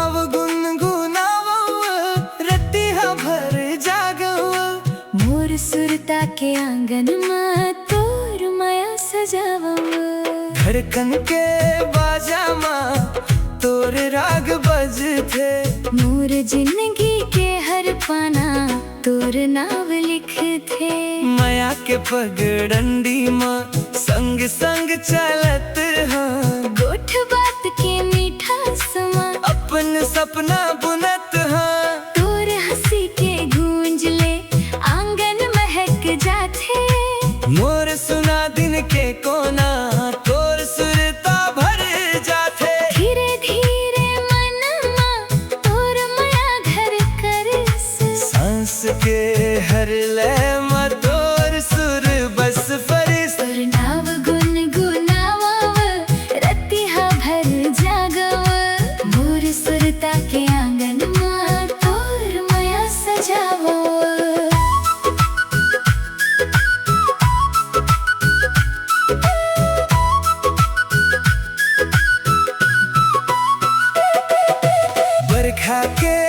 नाव गुनगुनाव रतिहा भर जागव। मोर सुरता के आंगन में तोर माया सजावव। धड़कन के बाजा माँ तोर राग बजथे। मोर जिंदगी के हर पाना तोर नाव लिखथे। माया के पगडंडी माँ संग संग चलत हाँ। गोठ बात के मीठा समा अपन सपना बुनत हाँ। तोर हंसी के गूंज ले आंगन महक जाथे। मोर सुना दिन के कोना तोर सुरता भर जाथे। धीरे धीरे मन मा तोर माया घर करस। सांस के हर लय में तोर सुर बस फरिस। तोर नाव गुनगुनावव रतिहा भर जागव। मोर सुरता के आंगन मा तोर माया सजावव। बरखा के